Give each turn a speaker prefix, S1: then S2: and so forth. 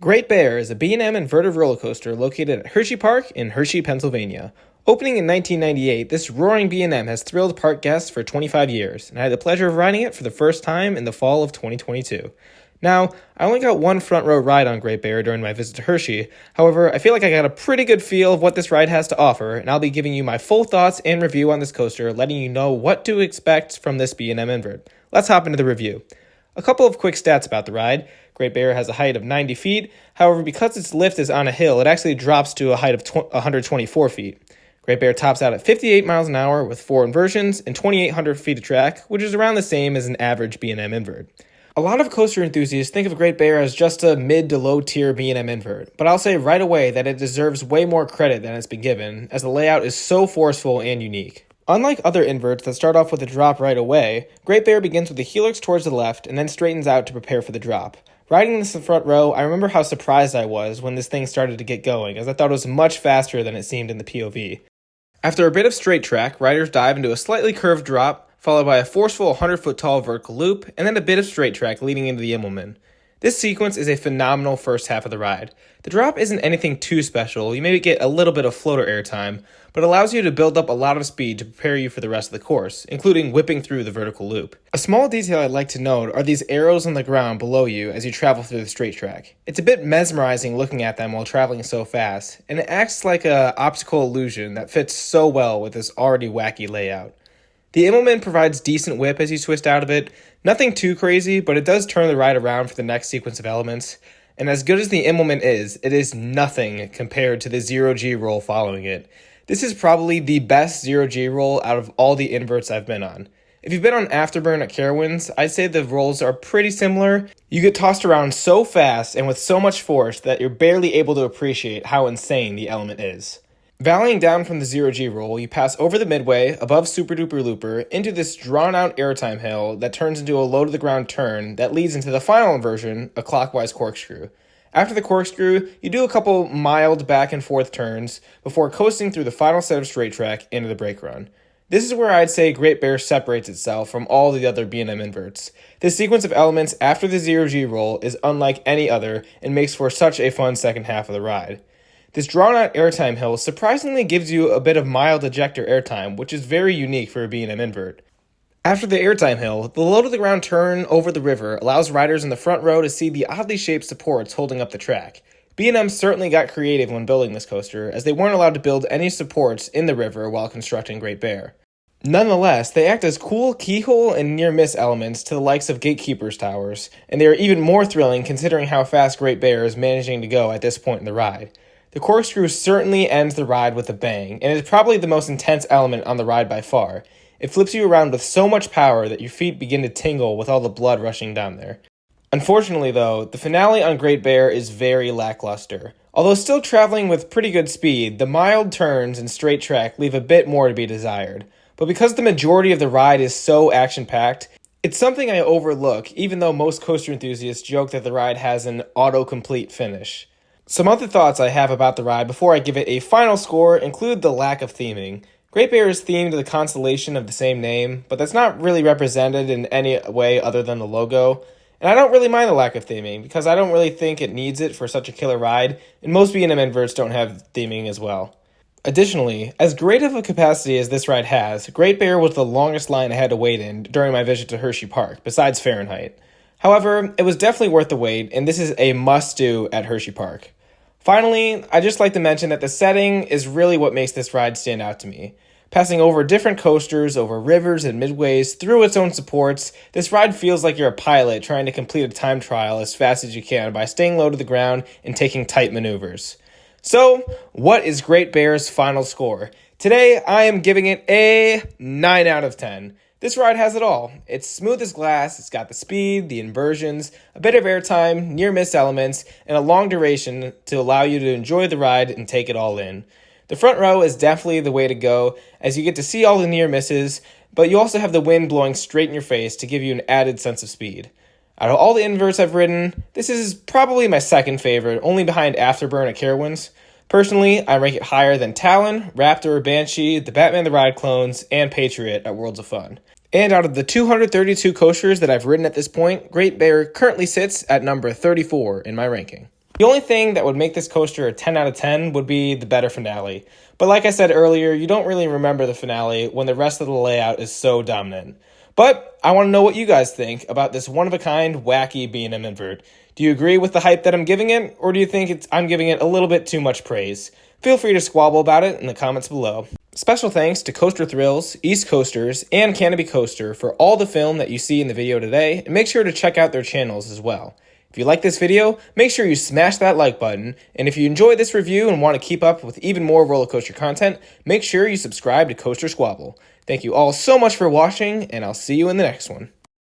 S1: Great Bear is a B&M inverted roller coaster located at Hersheypark in Hershey, Pennsylvania. Opening in 1998, this roaring B&M has thrilled park guests for 25 years, and I had the pleasure of riding it for the first time in the fall of 2022. Now, I only got one front row ride on Great Bear during my visit to Hershey. However, I feel like I got a pretty good feel of what this ride has to offer, and I'll be giving you my full thoughts and review on this coaster, letting you know what to expect from this B&M invert. Let's hop into the review. A couple of quick stats about the ride. Great Bear has a height of 90 feet. However, because its lift is on a hill, it actually drops to a height of 124 feet. Great Bear tops out at 58 miles an hour with 4 inversions and 2,800 feet of track, which is around the same as an average B&M invert. A lot of coaster enthusiasts think of Great Bear as just a mid to low tier B&M invert, but I'll say right away that it deserves way more credit than it's been given, as the layout is so forceful and unique. Unlike other inverts that start off with a drop right away, Great Bear begins with a helix towards the left and then straightens out to prepare for the drop. Riding this in the front row, I remember how surprised I was when this thing started to get going, as I thought it was much faster than it seemed in the POV. After a bit of straight track, riders dive into a slightly curved drop, followed by a forceful 100-foot tall vertical loop, and then a bit of straight track leading into the Immelman. This sequence is a phenomenal first half of the ride. The drop isn't anything too special, you maybe get a little bit of floater airtime, but allows you to build up a lot of speed to prepare you for the rest of the course, including whipping through the vertical loop. A small detail I'd like to note are these arrows on the ground below you as you travel through the straight track. It's a bit mesmerizing looking at them while traveling so fast, and it acts like an optical illusion that fits so well with this already wacky layout. The Immelman provides decent whip as you twist out of it. Nothing too crazy, but it does turn the ride around for the next sequence of elements. And as good as the Immelman is, it is nothing compared to the zero-G roll following it. This is probably the best zero-G roll out of all the inverts I've been on. If you've been on Afterburn at Carowinds, I'd say the rolls are pretty similar. You get tossed around so fast and with so much force that you're barely able to appreciate how insane the element is. Valleying down from the zero-G roll, you pass over the midway, above Super Duper Looper, into this drawn-out airtime hill that turns into a low-to-the-ground turn that leads into the final inversion, a clockwise corkscrew. After the corkscrew, you do a couple mild back-and-forth turns before coasting through the final set of straight track into the brake run. This is where I'd say Great Bear separates itself from all the other B&M inverts. This sequence of elements after the zero-G roll is unlike any other and makes for such a fun second half of the ride. This drawn-out airtime hill surprisingly gives you a bit of mild ejector airtime, which is very unique for a B&M invert. After the airtime hill, the low-to-the-ground turn over the river allows riders in the front row to see the oddly shaped supports holding up the track. B&M certainly got creative when building this coaster, as they weren't allowed to build any supports in the river while constructing Great Bear. Nonetheless, they act as cool keyhole and near-miss elements to the likes of Gatekeeper's Towers, and they are even more thrilling considering how fast Great Bear is managing to go at this point in the ride. The corkscrew certainly ends the ride with a bang, and is probably the most intense element on the ride by far. It flips you around with so much power that your feet begin to tingle with all the blood rushing down there. Unfortunately though, the finale on Great Bear is very lackluster. Although still traveling with pretty good speed, the mild turns and straight track leave a bit more to be desired. But because the majority of the ride is so action-packed, it's something I overlook, even though most coaster enthusiasts joke that the ride has an autocomplete finish. Some other thoughts I have about the ride before I give it a final score include the lack of theming. Great Bear is themed to the constellation of the same name, but that's not really represented in any way other than the logo. And I don't really mind the lack of theming, because I don't really think it needs it for such a killer ride, and most B&M inverts don't have theming as well. Additionally, as great of a capacity as this ride has, Great Bear was the longest line I had to wait in during my visit to Hersheypark, besides Fahrenheit. However, it was definitely worth the wait, and this is a must-do at Hersheypark. Finally, I'd just like to mention that the setting is really what makes this ride stand out to me. Passing over different coasters, over rivers and midways, through its own supports, this ride feels like you're a pilot trying to complete a time trial as fast as you can by staying low to the ground and taking tight maneuvers. So, what is Great Bear's final score? Today, I am giving it a 9 out of 10. This ride has it all. It's smooth as glass, it's got the speed, the inversions, a bit of airtime, near-miss elements, and a long duration to allow you to enjoy the ride and take it all in. The front row is definitely the way to go, as you get to see all the near misses, but you also have the wind blowing straight in your face to give you an added sense of speed. Out of all the inverts I've ridden, this is probably my second favorite, only behind Afterburn at Carowinds. Personally, I rank it higher than Talon, Raptor, Banshee, the Batman the Ride clones, and Patriot at Worlds of Fun. And out of the 232 coasters that I've ridden at this point, Great Bear currently sits at number 34 in my ranking. The only thing that would make this coaster a 10 out of 10 would be the better finale. But like I said earlier, you don't really remember the finale when the rest of the layout is so dominant. But I want to know what you guys think about this one-of-a-kind, wacky B&M invert. Do you agree with the hype that I'm giving it, or do you think I'm giving it a little bit too much praise? Feel free to squabble about it in the comments below. Special thanks to Coaster Thrills, East Coasters, and Canopy Coaster for all the film that you see in the video today, and make sure to check out their channels as well. If you like this video, make sure you smash that like button, and if you enjoy this review and want to keep up with even more roller coaster content, make sure you subscribe to Coaster Squabble. Thank you all so much for watching, and I'll see you in the next one.